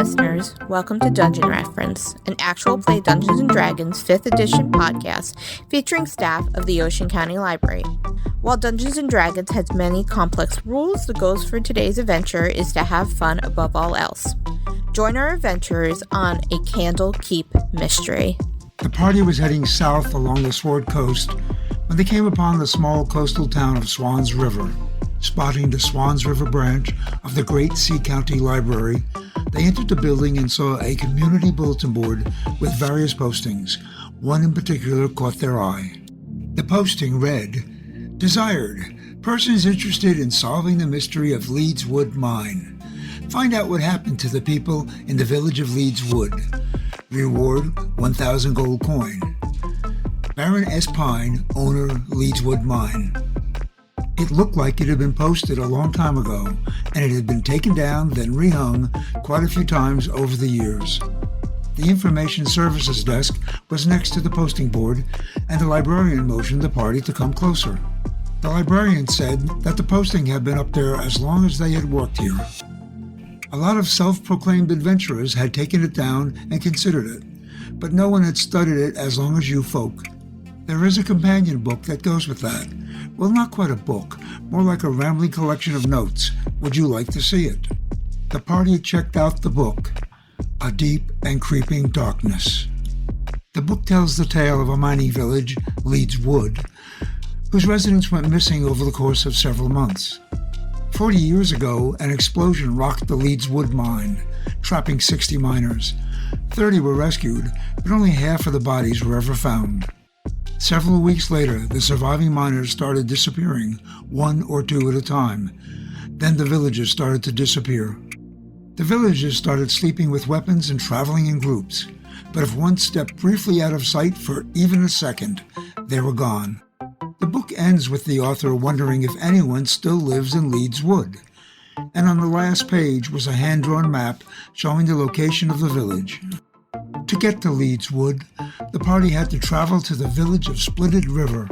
listeners, welcome to Dungeon Reference, an actual play Dungeons & Dragons 5th edition podcast featuring staff of the Ocean County Library. While Dungeons & Dragons has many complex rules, the goal for today's adventure is to have fun above all else. Join our adventurers on a Candlekeep mystery. The party was heading south along the Sword Coast when they came upon the small coastal town of Swans River. Spotting the Swans River branch of the Great Sea County Library, they entered the building and saw a community bulletin board with various postings. One in particular caught their eye. The posting read, "Desired, persons interested in solving the mystery of Leeds Wood Mine. Find out what happened to the people in the village of Leeds Wood. Reward 1,000 gold coin. Baron S. Pine, owner, Leeds Wood Mine." It looked like it had been posted a long time ago, and it had been taken down, then rehung quite a few times over the years. The information services desk was next to the posting board, and the librarian motioned the party to come closer. The librarian said that the posting had been up there as long as they had worked here. A lot of self-proclaimed adventurers had taken it down and considered it, but no one had studied it as long as you folk. There is a companion book that goes with that. Well, not quite a book, more like a rambling collection of notes. Would you like to see it? The party checked out the book, A Deep and Creeping Darkness. The book tells the tale of a mining village, Leeds Wood, whose residents went missing over the course of several months. 40 years ago, an explosion rocked the Leeds Wood mine, trapping 60 miners. 30 were rescued, but only half of the bodies were ever found. Several weeks later, the surviving miners started disappearing, one or two at a time. Then the villagers started to disappear. The villagers started sleeping with weapons and traveling in groups, but if one stepped briefly out of sight for even a second, they were gone. The book ends with the author wondering if anyone still lives in Leeds Wood, and on the last page was a hand-drawn map showing the location of the village. To get to Leeds Wood, the party had to travel to the village of Splitted River.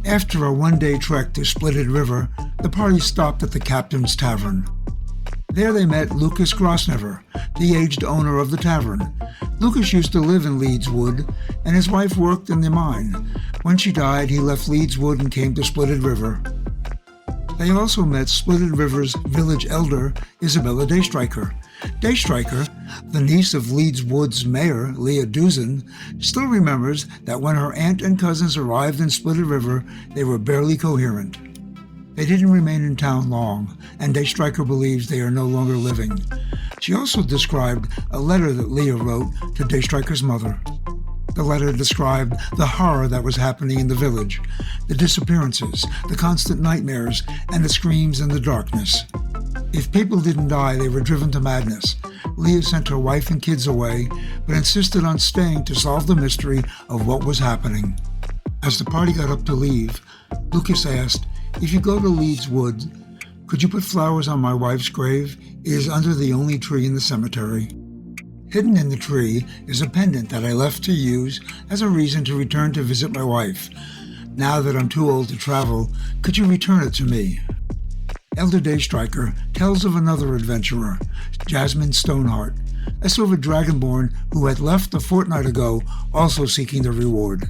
After a one-day trek to Splitted River, the party stopped at the Captain's Tavern. There they met Lucas Grosnever, the aged owner of the tavern. Lucas used to live in Leeds Wood, and his wife worked in the mine. When she died, he left Leeds Wood and came to Splitted River. They also met Splitted River's village elder, Isabella Daystriker. Daystriker, the niece of Leeds Wood's mayor, Leah Duzin, still remembers that when her aunt and cousins arrived in Splitted River, they were barely coherent. They didn't remain in town long, and Daystriker believes they are no longer living. She also described a letter that Leah wrote to Daystriker's mother. The letter described the horror that was happening in the village, the disappearances, the constant nightmares, and the screams in the darkness. If people didn't die, they were driven to madness. Leah sent her wife and kids away, but insisted on staying to solve the mystery of what was happening. As the party got up to leave, Lucas asked, "If you go to Leeds Wood, could you put flowers on my wife's grave? It is under the only tree in the cemetery." Hidden in the tree is a pendant that I left to use as a reason to return to visit my wife. Now that I'm too old to travel, could you return it to me? Elder Daystriker tells of another adventurer, Jasmine Stoneheart, a silver dragonborn who had left a fortnight ago, also seeking the reward.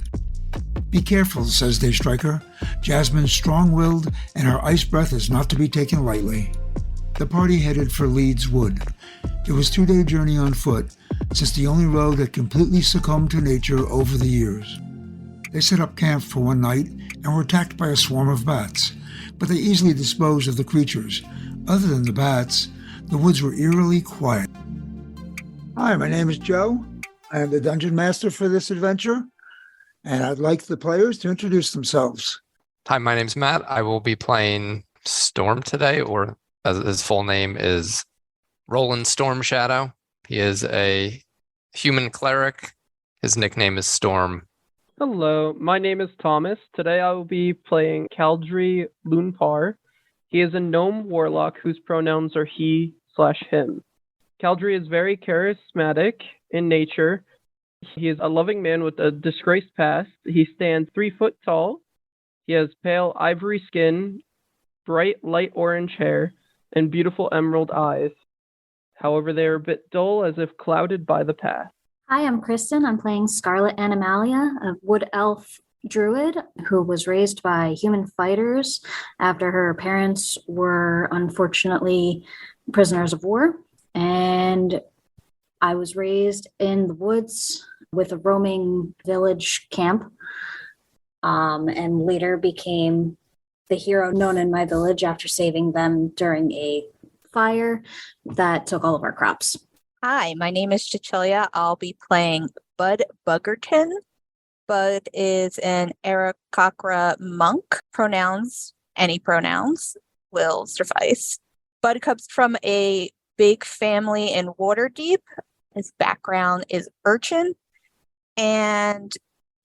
"Be careful," says Daystriker. "Jasmine's strong-willed, and her ice breath is not to be taken lightly." The party headed for Leeds Wood. It was a 2-day journey on foot, since the only road had completely succumbed to nature over the years. They set up camp for one night and were attacked by a swarm of bats, but they easily disposed of the creatures. Other than the bats, the woods were eerily quiet. Hi, my name is Joe. I am the Dungeon Master for this adventure, and I'd like the players to introduce themselves. Hi, my name's Matt. I will be playing Storm today, or as his full name is Roland Storm Shadow. He is a human cleric. His nickname is Storm. Hello, my name is Thomas. Today I will be playing Caldry Lunpar. He is a gnome warlock whose pronouns are he/him. Caldry is very charismatic in nature. He is a loving man with a disgraced past. He stands 3 foot tall. He has pale ivory skin, bright light orange hair, and beautiful emerald eyes. However, they are a bit dull as if clouded by the past. Hi, I'm Kristen. I'm playing Scarlet Animalia, a wood elf druid who was raised by human fighters after her parents were unfortunately prisoners of war. And I was raised in the woods with a roaming village camp, and later became the hero known in my village after saving them during a fire that took all of our crops. Hi, my name is Cecilia. I'll be playing Bud Buggerton. Bud is an Arakakra monk. Pronouns, any pronouns will suffice. Bud comes from a big family in Waterdeep. His background is urchin and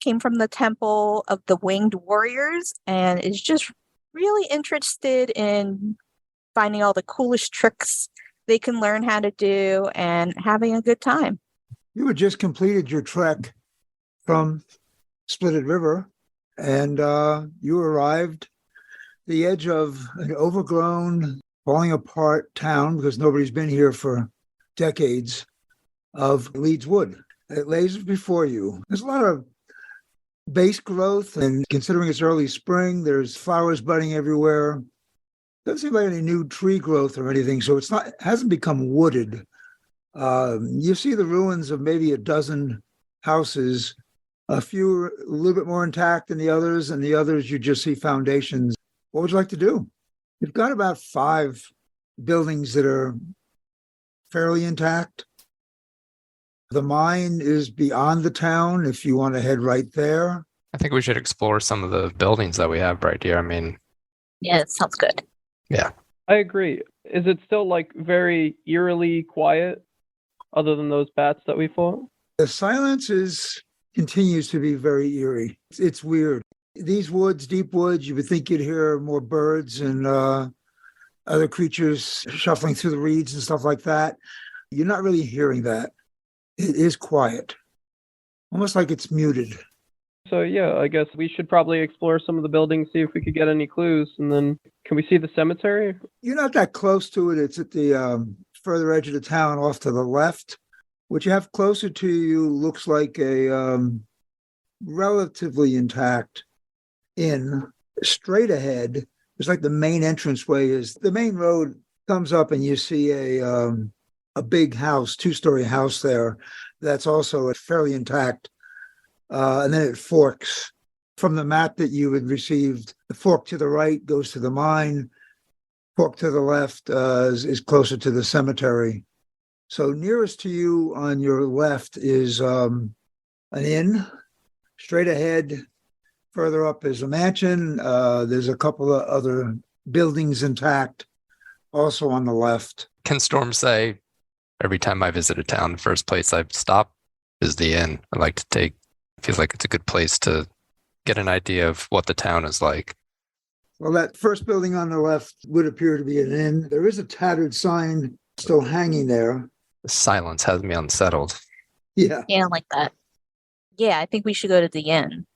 came from the Temple of the Winged Warriors and is just really interested in finding all the coolest tricks they can learn how to do and having a good time. You had just completed your trek from Splitted River, and you arrived at the edge of an overgrown, falling apart town, because nobody's been here for decades, of Leeds Wood. It lays before you. There's a lot of base growth, and considering it's early spring, there's flowers budding everywhere. Doesn't seem like any new tree growth or anything, so it hasn't become wooded. You see the ruins of maybe a dozen houses, a few a little bit more intact than the others, and the others you just see foundations. What would you like to do? You've got about 5 buildings that are fairly intact. The mine is beyond the town if you want to head right there. I think we should explore some of the buildings that we have right here. I mean, Yeah, it sounds good. yeah. I agree. Is it still like very eerily quiet, other than those bats that we fought? The silence continues to be very eerie. It's weird. These woods, deep woods, you would think you'd hear more birds and other creatures shuffling through the reeds and stuff like that. You're not really hearing that. It is quiet, almost like it's muted. So yeah, I guess we should probably explore some of the buildings, see if we could get any clues, and then can we see the cemetery? You're not that close to it. It's at the further edge of the town off to the left. What you have closer to you looks like a relatively intact inn. Straight ahead, it's like the main entranceway is the main road comes up and you see a big house, 2-story house there that's also fairly intact. And then it forks from the map that you had received. The fork to the right goes to the mine. Fork to the left is closer to the cemetery. So nearest to you on your left is an inn. Straight ahead, further up is a mansion. There's a couple of other buildings intact, also on the left. Can Storm say, every time I visit a town, the first place I stop is the inn. I like to take, feels like it's a good place to get an idea of what the town is like. Well, that first building on the left would appear to be an inn. There is a tattered sign still hanging there. The silence has me unsettled. Yeah. Yeah, I like that. Yeah, I think we should go to the inn.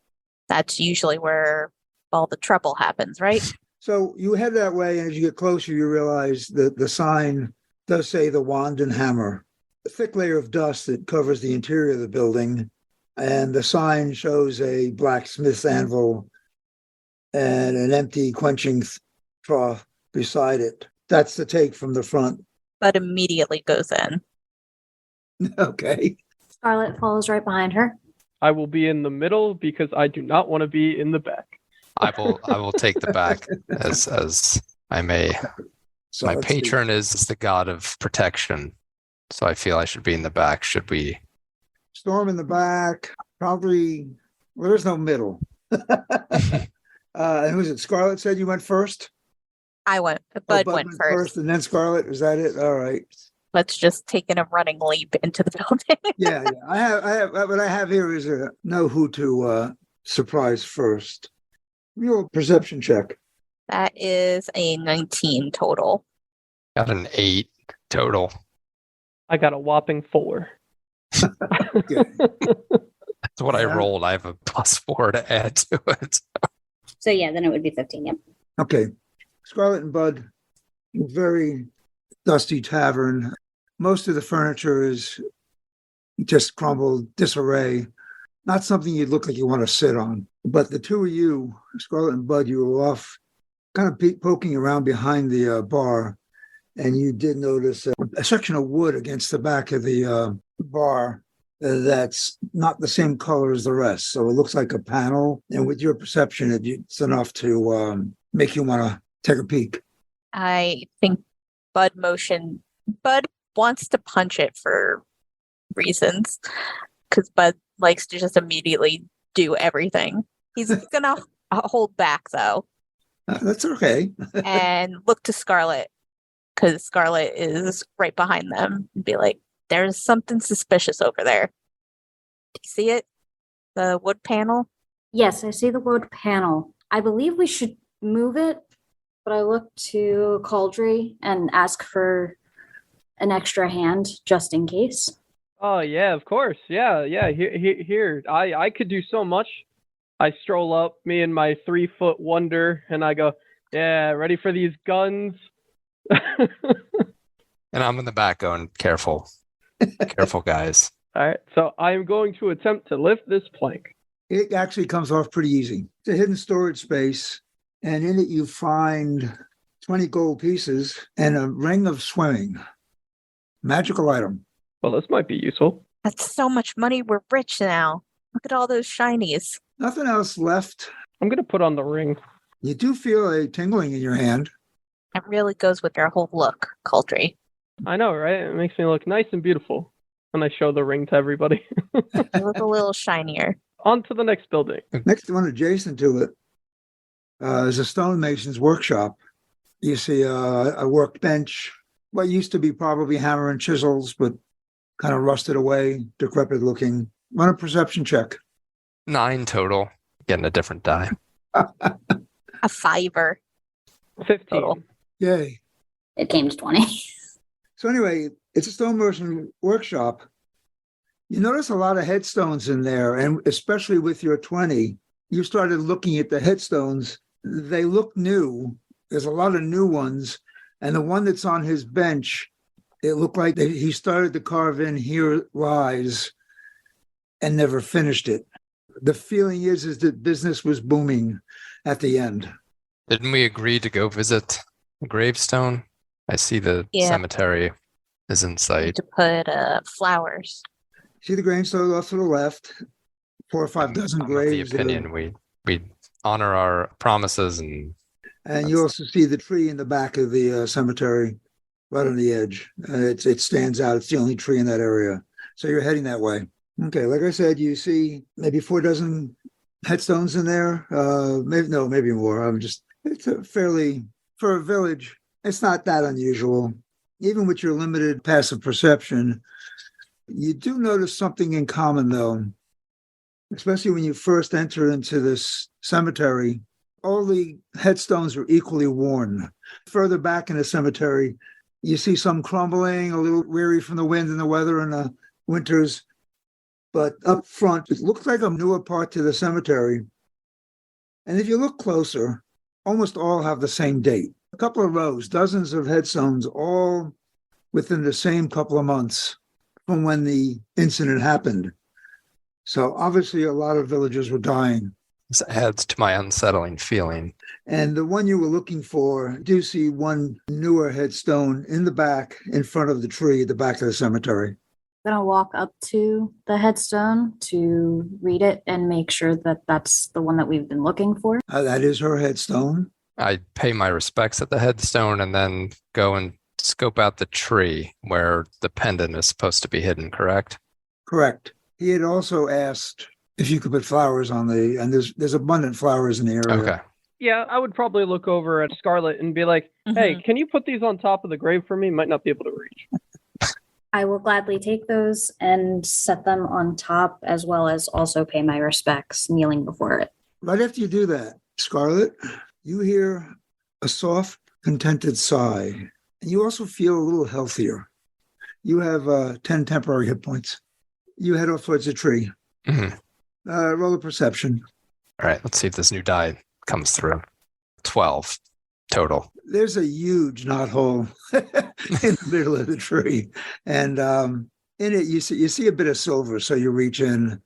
That's usually where all the trouble happens, right? So you head that way, and as you get closer, you realize that the sign does say the Wand and Hammer. A thick layer of dust that covers the interior of the building, and the sign shows a blacksmith's anvil and an empty quenching trough beside it. That's the take from the front. But immediately goes in. Okay. Scarlet follows right behind her. I will be in the middle because I do not want to be in the back. I will take the back as I may. So My let's see. patron is the god of protection, so I feel I should be in the back. Should we? Storm in the back. Probably. Well, there's no middle. And who's it? Scarlet said you went first? I went, Bud went first. And then Scarlet. Is that it? All right. Let's just take in a running leap into the building. Yeah. I have. What I have here is a know who to surprise first. Real perception check. That is a 19 total. Got an 8 total. I got a whopping 4. Okay. That's what I Yeah. rolled. I have a +4 to add to it. So yeah, then it would be 15, yep. Okay. Scarlet and Bud, very dusty tavern. Most of the furniture is just crumbled, disarray. Not something you'd look like you want to sit on. But the two of you, Scarlet and Bud, you were off kind of poking around behind the bar, and you did notice a section of wood against the back of the bar that's not the same color as the rest. So it looks like a panel, and with your perception, it's enough to make you want to take a peek. I think Bud wants to punch it for reasons, because Bud likes to just immediately do everything. He's gonna hold back though. That's okay. And look to Scarlet, because Scarlet is right behind them, and be like, there's something suspicious over there. Do you see it? The wood panel? Yes, I see the wood panel. I believe we should move it, but I look to Cauldry and ask for an extra hand just in case. Oh yeah, of course. Yeah. Here. I could do so much. I stroll up, me and my 3-foot wonder, and I go, yeah, ready for these guns? And I'm in the back going, careful. Careful, guys. All right, so I'm going to attempt to lift this plank. It actually comes off pretty easy. It's a hidden storage space, and in it you find 20 gold pieces and a ring of swimming. Magical item. Well, this might be useful. That's so much money. We're rich now. Look at all those shinies. Nothing else left. I'm going to put on the ring. You do feel a tingling in your hand. It really goes with your whole look, Cauldry. I know, right? It makes me look nice and beautiful. And I show the ring to everybody. You look a little shinier. On to the next building. Next one adjacent to it is a stonemason's workshop. You see a workbench, what used to be probably hammer and chisels, but kind of rusted away, decrepit looking. Run a perception check. 9 total. Getting a different die. A 5. 15. Total. Yay. It came to 20. So anyway, it's a stone workshop. You notice a lot of headstones in there, and especially with your 20, you started looking at the headstones. They look new. There's a lot of new ones. And the one that's on his bench, it looked like he started to carve in "Here Lies" and never finished it. The feeling is that business was booming at the end. Didn't we agree to go visit the gravestone? I see the cemetery is in sight. To put flowers. See the gravestone off to the left, 4 or 5 dozen I'm of graves. the opinion we honor our promises, and you also see the tree in the back of the cemetery, right on the edge. It stands out. It's the only tree in that area. So you're heading that way. Okay, like I said, you see maybe 4 dozen headstones in there. Maybe more. It's for a village, it's not that unusual. Even with your limited passive perception, you do notice something in common, though, especially when you first enter into this cemetery. All the headstones are equally worn. Further back in the cemetery, you see some crumbling, a little weary from the wind and the weather in the winters. But up front, it looks like a newer part to the cemetery. And if you look closer, almost all have the same date. A couple of rows, dozens of headstones, all within the same couple of months from when the incident happened. So obviously a lot of villagers were dying. this adds to my unsettling feeling. And the one you were looking for, do see one newer headstone in the back, in front of the tree at the back of the cemetery. I'm going to walk up to the headstone to read it and make sure that that's the one that we've been looking for. That is her headstone. I pay my respects at the headstone and then go and scope out the tree where the pendant is supposed to be hidden, correct? Correct. He had also asked if you could put flowers on and there's abundant flowers in the area. Okay. Yeah, I would probably look over at Scarlet and be like, hey, can you put these on top of the grave for me? Might not be able to reach. I will gladly take those and set them on top, as well as also pay my respects kneeling before it. Right after you do that, Scarlet, you hear a soft, contented sigh, and you also feel a little healthier. You have 10 temporary hit points. You head off towards the tree. Roll a perception. All right, let's see if this new die comes through. 12 total. There's a huge knothole in the middle of the tree. And in it, you see a bit of silver. So you reach in,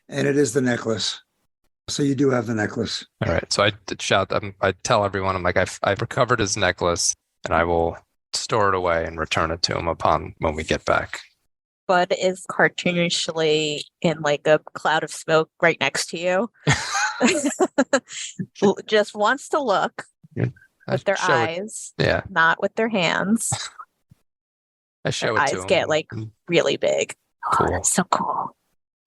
and it is the necklace. So you do have the necklace. All right. So I shout, I tell everyone, I'm like, I've recovered his necklace, and I will store it away and return it to him upon when we get back. Bud is cartoonishly in like a cloud of smoke right next to you. Just wants to look with their eyes, not with their hands. I show their it to eyes him. get like really big. Cool. Oh, that's so cool.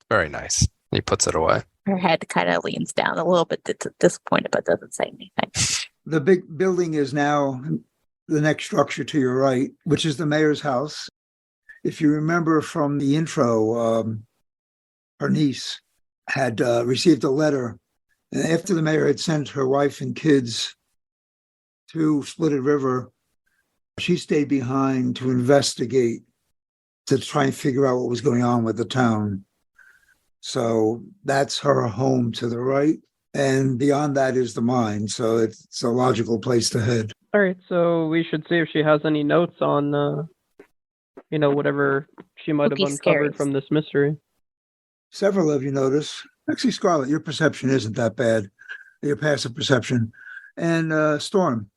Very nice. He puts it away. Her head kind of leans down a little bit disappointed, but doesn't say anything. The big building is now the next structure to your right, which is the mayor's house. If you remember from the intro, her niece had received a letter. And after the mayor had sent her wife and kids to Splitted River, she stayed behind to investigate, to try and figure out what was going on with the town. So that's her home to the right. And beyond that is the mine. So it's a logical place to head. All right, so we should see if she has any notes on, whatever she might have Spooky uncovered scaries. from this mystery. Several of you notice. Actually, Scarlett, your perception isn't that bad. Your passive perception. And Storm,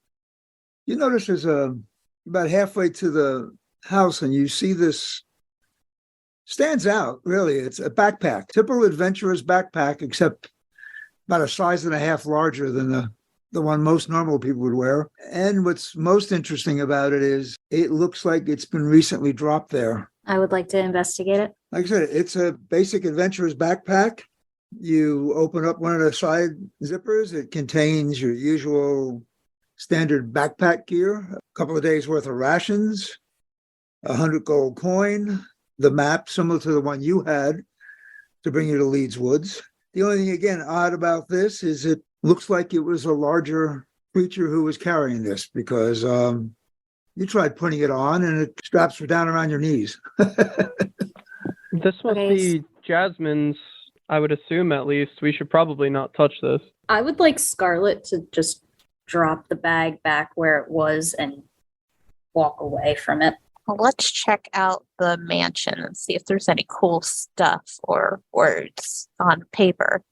you notice there's about halfway to the house, and you see this stands out, really. It's a backpack, typical adventurer's backpack, except about a size and a half larger than the one most normal people would wear. And what's most interesting about it is it looks like it's been recently dropped there. I would like to investigate it. Like I said, it's a basic adventurer's backpack. You open up one of the side zippers. It contains your usual standard backpack gear, a couple of days worth of rations, 100 gold coin, the map similar to the one you had to bring you to Leeds Woods. The only thing, again, odd about this is it looks like it was a larger creature who was carrying this, because you tried putting it on and it straps down around your knees. This must be Jasmine's, I would assume at least. We should probably not touch this. I would like Scarlett to just drop the bag back where it was and walk away from it. Well, let's check out the mansion and see if there's any cool stuff or words on paper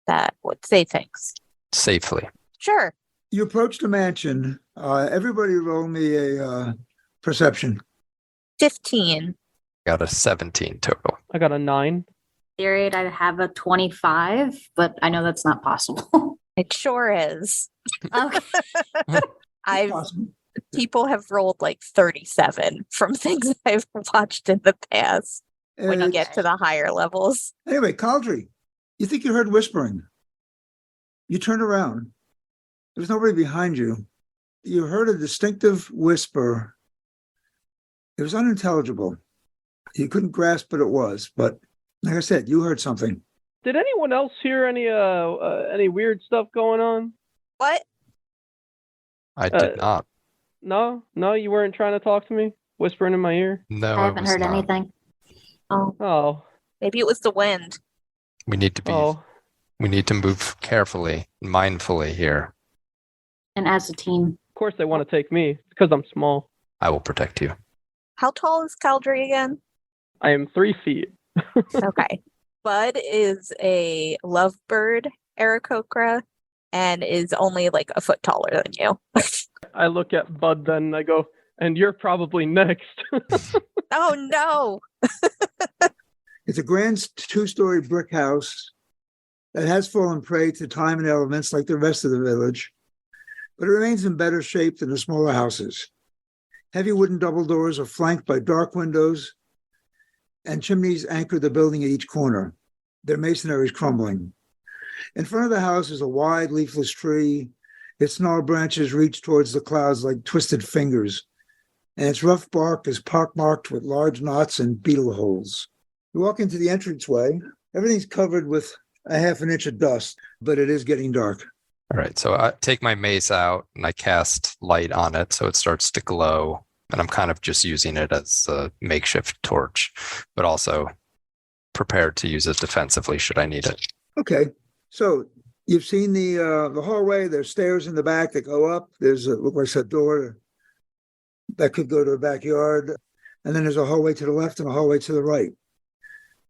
that would say things. Safely. Sure. You approach the mansion. Everybody roll me a perception. 15. Got a 17 total. I got a 9. Theory, I have a 25, but I know that's not possible. It sure is. Okay. Awesome. People have rolled like 37 from things I've watched in the past when you get to the higher levels. Anyway, Caldry, you think you heard whispering. You turned around. There was nobody behind you. You heard a distinctive whisper. It was unintelligible. You couldn't grasp what it was, but like I said, you heard something. Did anyone else hear any weird stuff going on? What? I did not. No, you weren't trying to talk to me, whispering in my ear. No, I haven't was heard not. anything. Oh, Maybe it was the wind. We need to be. oh, We need to move carefully, mindfully here. And as a team. of course they want to take me because I'm small. I will protect you. How tall is Caldry again? I am 3 feet. Okay. Bud is a lovebird Aarakocra and is only like a foot taller than you. I look at Bud then and I go, and you're probably next. Oh no. It's a grand two-story brick house that has fallen prey to time and elements like the rest of the village, but it remains in better shape than the smaller houses. Heavy wooden double doors are flanked by dark windows, and chimneys anchor the building at each corner. Their masonry is crumbling. In front of the house is a wide leafless tree. Its gnarled branches reach towards the clouds like twisted fingers, and its rough bark is pockmarked with large knots and beetle holes. You walk into the entranceway. Everything's covered with a half an inch of dust, but it is getting dark. All right. So I take my mace out and I cast light on it so it starts to glow. And I'm kind of just using it as a makeshift torch, but also prepared to use it defensively should I need it. Okay, so you've seen the hallway. There's stairs in the back that go up. There's a, look like I said, door that could go to the backyard. And then there's a hallway to the left and a hallway to the right.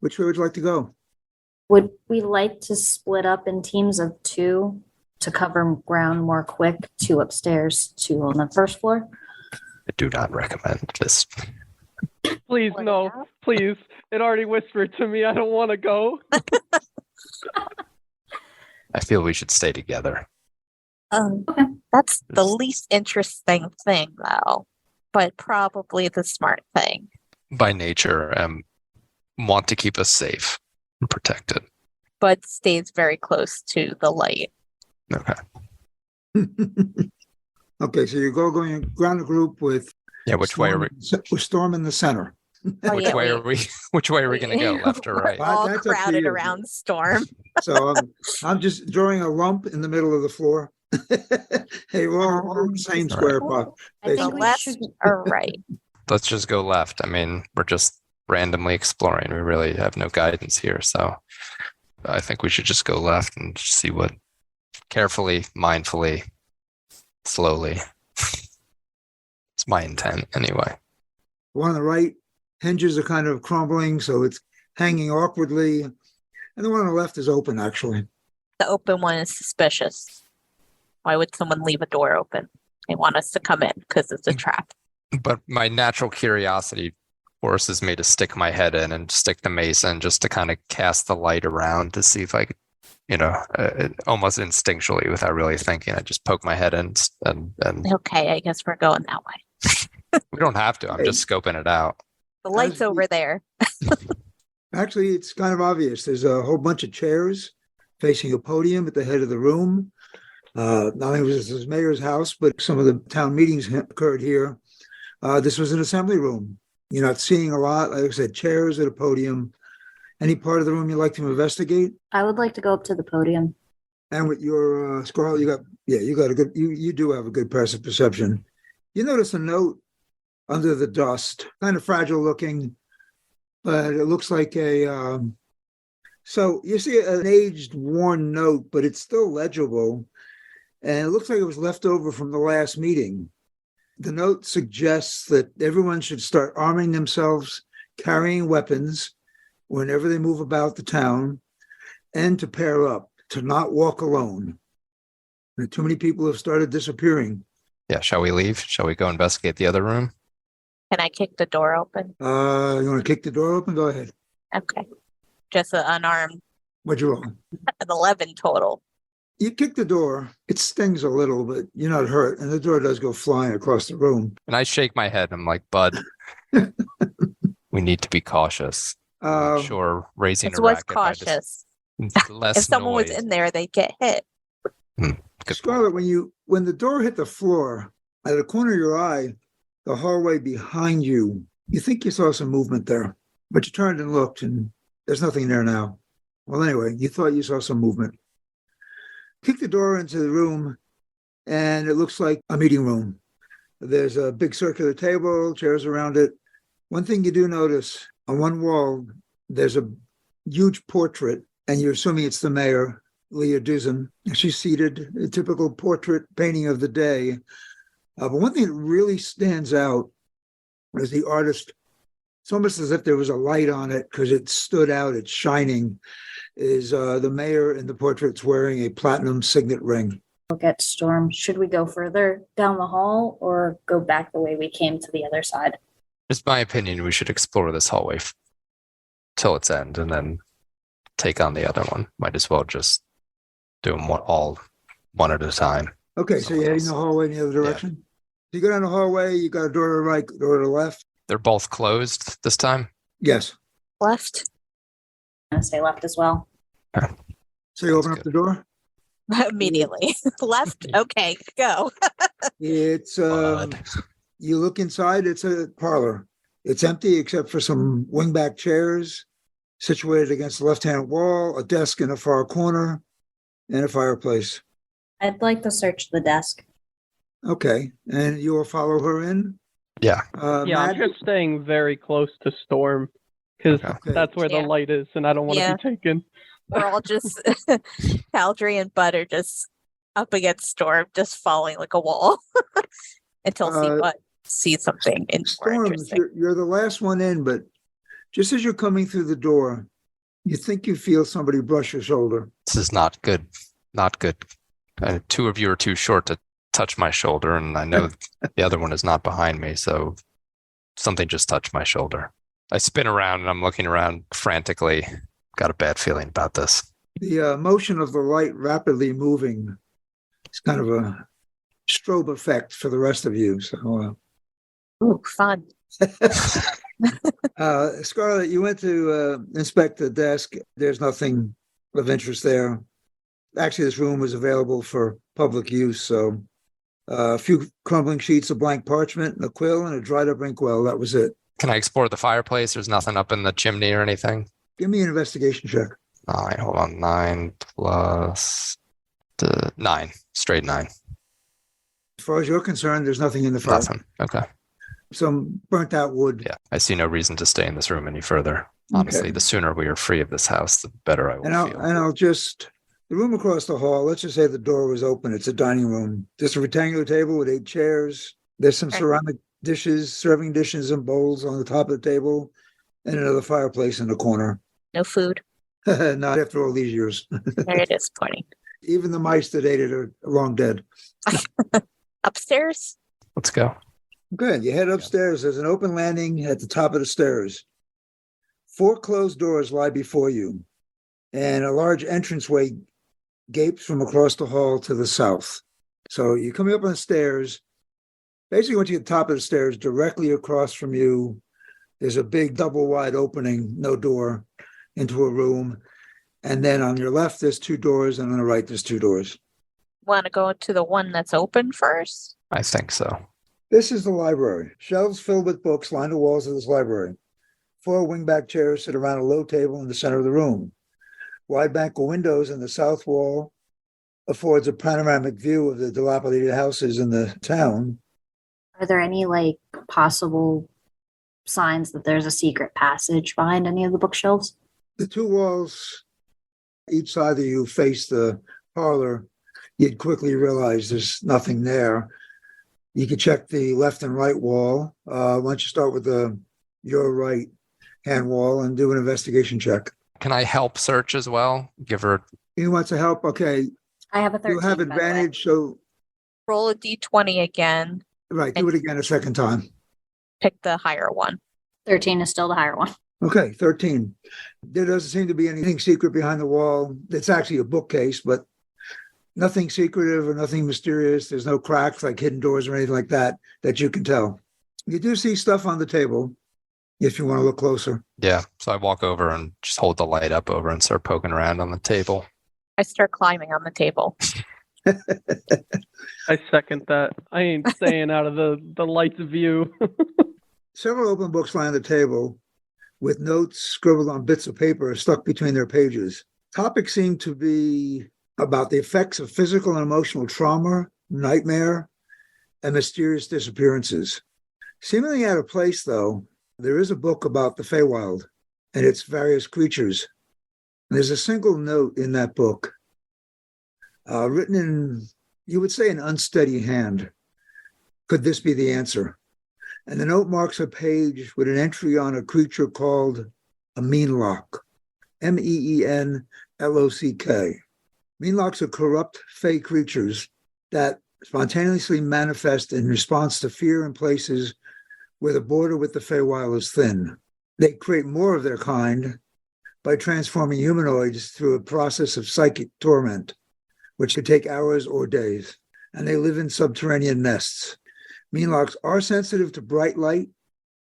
Which way would you like to go? Would we like to split up in teams of 2 to cover ground more quick? 2 upstairs, 2 on the first floor? I do not recommend this. Please, no. Please. It already whispered to me I don't want to go. I feel we should stay together. Okay. That's the least interesting thing, though, but probably the smart thing. By nature, want to keep us safe and protected. But stays very close to the light. Okay. Okay, so you're going ground the group with Yeah, which way are we? With Storm in the center. Oh, Which yeah, way are we? Which way are we going to go? Left or right? We're all That's up to crowded you. around Storm. So I'm just drawing a lump in the middle of the floor. Hey, we're all in the same square pot. I think The we left should. or right? Let's just go left. I mean, we're just randomly exploring. We really have no guidance here, so I think we should just go left and just see what carefully, mindfully, slowly. It's my intent anyway. The one on the right, hinges are kind of crumbling, so it's hanging awkwardly. And the one on the left is open, actually. The open one is suspicious. Why would someone leave a door open? They want us to come in because it's a trap. But my natural curiosity forces me to stick my head in and stick the mace in just to kind of cast the light around to see if I could, almost instinctually without really thinking. I just poke my head in and Okay, I guess we're going that way. we don't have to. I'm just scoping it out. The light's over there. Actually, it's kind of obvious. There's a whole bunch of chairs facing a podium at the head of the room. Not only was this mayor's house, but some of the town meetings occurred here. This was an assembly room. You're not seeing a lot. Like I said, chairs at a podium. Any part of the room you'd like to investigate? I would like to go up to the podium. And with your Scarlet, you do have a good passive perception. You notice a note under the dust, kind of fragile looking, but it looks like so you see an aged, worn note, but it's still legible. And it looks like it was left over from the last meeting. The note suggests that everyone should start arming themselves, carrying weapons whenever they move about the town, and to pair up, to not walk alone. Too many people have started disappearing. Yeah, shall we leave? Shall we go investigate the other room? Can I kick the door open? You want to kick the door open? Go ahead. Okay. Just an unarmed. What'd you roll? An 11 total. You kick the door. It stings a little, but you're not hurt. And the door does go flying across the room. And I shake my head. I'm like, Bud, we need to be cautious. I'm not sure raising This a was racket by just cautious. less If someone noise. was in there, they'd get hit. Good Scarlet, when the door hit the floor, at the corner of your eye, the hallway behind you, you think you saw some movement there, but you turned and looked, and there's nothing there now. Well, anyway, you thought you saw some movement. Kick the door into the room, and it looks like a meeting room. There's a big circular table, chairs around it. One thing you do notice, on one wall, there's a huge portrait, and you're assuming it's the mayor, Leah Dusen. She's seated, a typical portrait painting of the day. But one thing that really stands out is the artist. It's almost as if there was a light on it because it stood out, it's shining, is the mayor in the portrait's wearing a platinum signet ring. Look at Storm. Should we go further down the hall or go back the way we came to the other side? Just my opinion, we should explore this hallway till its end and then take on the other one. Might as well just do them all one at a time. Okay, so you're heading the hallway in the other direction? You go down the hallway, you got a door to the right, door to the left. They're both closed this time? Yes. Left. I'm gonna say left as well. So you open up the door? Immediately. Left. Okay, go. It's Bud. you look inside, it's a parlor. It's empty except for some wingback chairs situated against the left-hand wall, a desk in a far corner, and a fireplace. I'd like to search the desk. Okay, and you will follow her in? Yeah. Yeah, I'm Matt? just staying very close to Storm because Okay. that's where Yeah. the light is, and I don't want to Yeah. be taken. We're all just Caldry and Bud are just up against Storm, just falling like a wall until see Uh, Bud. see something more Storm, interesting. you're the last one in, but just as you're coming through the door, you think you feel somebody brush your shoulder. This is not good. Not good. Two of you are too short to touch my shoulder, and I know the other one is not behind me, so something just touched my shoulder. I spin around and I'm looking around frantically. Got a bad feeling about this. The motion of the light rapidly moving is kind of a strobe effect for the rest of you. So, Ooh, fun. Scarlett, you went to inspect the desk. There's nothing of interest there. Actually, this room was available for public use. So a few crumbling sheets of blank parchment, a quill, and a dried up inkwell. That was it. Can I explore the fireplace? There's nothing up in the chimney or anything? Give me an investigation check. 9, hold on. 9 plus 9. Straight 9. As far as you're concerned, there's nothing in the fire. Nothing. Okay. Some burnt out wood. Yeah. I see no reason to stay in this room any further. Honestly, Okay. the sooner we are free of this house, the better I will feel. I'll just, the room across the hall, let's just say the door was open. It's a dining room. Just a rectangular table with 8 chairs. There's some ceramic dishes, serving dishes and bowls on the top of the table, and another fireplace in the corner. No food. Not after all these years. Very disappointing. Even the mice that ate it are long dead. Upstairs? Let's go. Good. You head upstairs. There's an open landing at the top of the stairs. 4 closed doors lie before you, and a large entranceway gapes from across the hall to the south. So you're coming up on the stairs. Basically, once you get to the top of the stairs, directly across from you, there's a big double wide opening, no door, into a room. And then on your left, there's 2 doors, and on the right, there's 2 doors. Want to go to the one that's open first? I think so. This is the library. Shelves filled with books line the walls of this library. 4 wingback chairs sit around a low table in the center of the room. Wide bank of windows in the south wall affords a panoramic view of the dilapidated houses in the town. Are there any possible signs that there's a secret passage behind any of the bookshelves? The 2 walls, each side of you face the parlor. You'd quickly realize there's nothing there. You could check the left and right wall. Why don't you start with your right hand wall and do an investigation check? Can I help search as well? Give her. You want to help? Okay. I have a 13. You have by the way. advantage. So, Roll a d20 again. right, do it again a second time. Pick the higher one. 13 is still the higher one. Okay, 13. There doesn't seem to be anything secret behind the wall. It's actually a bookcase, but nothing secretive or nothing mysterious. There's no cracks like hidden doors or anything like that you can tell. You do see stuff on the table if you want to look closer. Yeah. So I walk over and just hold the light up over and start poking around on the table. I start climbing on the table. I second that. I ain't staying out of the light's view. Several open books lie on the table with notes scribbled on bits of paper stuck between their pages. Topics seem to be about the effects of physical and emotional trauma, nightmare, and mysterious disappearances. Seemingly out of place, though, there is a book about the Feywild and its various creatures. And there's a single note in that book, written in, you would say, an unsteady hand. Could this be the answer? And the note marks a page with an entry on a creature called a Meenlock, Meenlock. Meenlocks are corrupt fey creatures that spontaneously manifest in response to fear in places where the border with the Feywild is thin. They create more of their kind by transforming humanoids through a process of psychic torment, which could take hours or days, and they live in subterranean nests. Meenlocks are sensitive to bright light,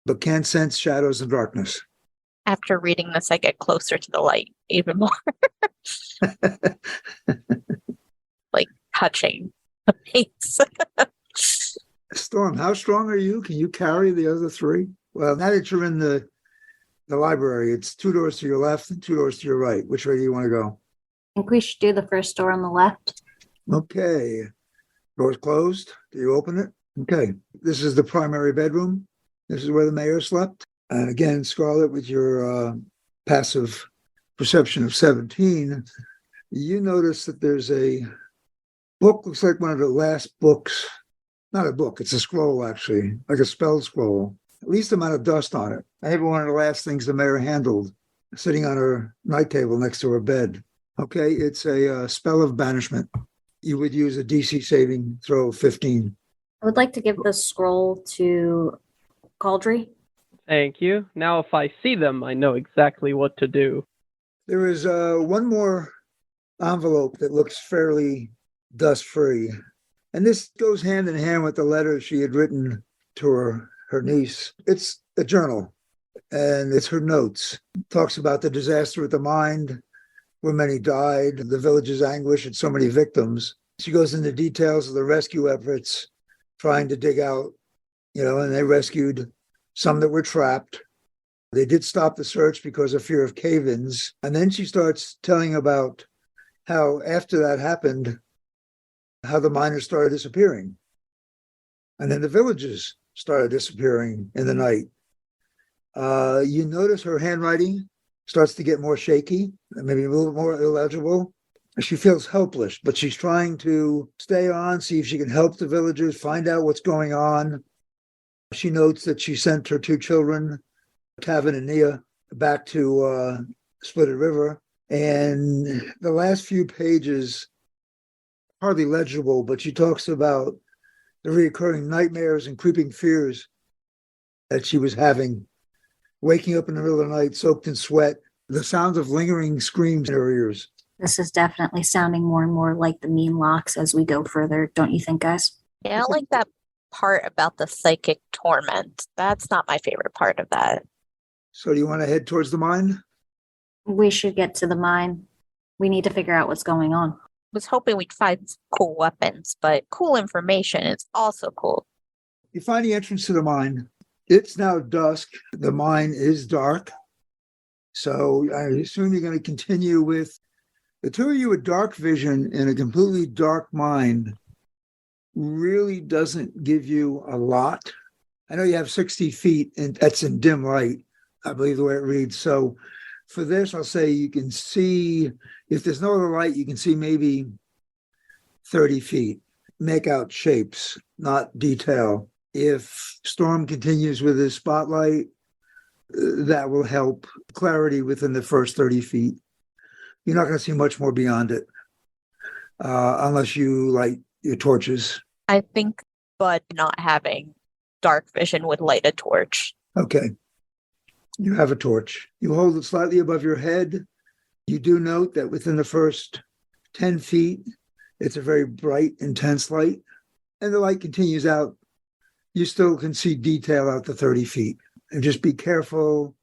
but can sense shadows and darkness. After reading this, I get closer to the light even more. Like touching the face. Storm, how strong are you? Can you carry the other 3? Well, now that you're in the library, it's 2 doors to your left and 2 doors to your right. Which way do you want to go? I think we should do the first door on the left. Okay. Door's closed. Do you open it? Okay. This is the primary bedroom. This is where the mayor slept. And again, Scarlett, with your passive perception of 17, you notice that there's a book, looks like one of the last books, Not a book, it's a scroll, actually, like a spell scroll. Least amount of dust on it. I have one of the last things the mayor handled, sitting on her night table next to her bed. Okay, it's a spell of banishment. You would use a DC saving throw of 15. I would like to give the scroll to Cauldry. Thank you. Now, if I see them, I know exactly what to do. There is one more envelope that looks fairly dust-free. And this goes hand in hand with the letter she had written to her niece. It's a journal, and it's her notes. It talks about the disaster at the mine, where many died, the village's anguish at so many victims. She goes into details of the rescue efforts, trying to dig out, and they rescued some that were trapped. They did stop the search because of fear of cave-ins. And then she starts telling about how after that happened, how the miners started disappearing. And then the villages started disappearing in the night. You notice her handwriting starts to get more shaky, maybe a little more illegible. She feels helpless, but she's trying to stay on, see if she can help the villagers, find out what's going on. She notes that she sent her 2 children, Tavin and Nia, back to Splitted River. And the last few pages, hardly legible, but she talks about the recurring nightmares and creeping fears that she was having, waking up in the middle of the night, soaked in sweat, the sounds of lingering screams in her ears. This is definitely sounding more and more like the mean locks as we go further, don't you think, guys? Yeah, I don't like that part about the psychic torment. That's not my favorite part of that. So do you want to head towards the mine? We should get to the mine. We need to figure out what's going on. Was hoping we'd find some cool weapons, but cool information is also cool. You find the entrance to the mine. It's now dusk. The mine is dark. So I assume you're going to continue with the 2 of you with dark vision in a completely dark mine. Really doesn't give you a lot. I know you have 60 feet, and that's in dim light, I believe the way it reads. So for this, I'll say you can see, if there's no other light, you can see maybe 30 feet. Make out shapes, not detail. If Storm continues with his spotlight, that will help clarity within the first 30 feet. You're not going to see much more beyond it, unless you light your torches. I think Bud not having dark vision would light a torch. Okay. You have a torch. You hold it slightly above your head. You do note that within the first 10 feet, it's a very bright, intense light. And the light continues out. You still can see detail out to 30 feet. And just be careful.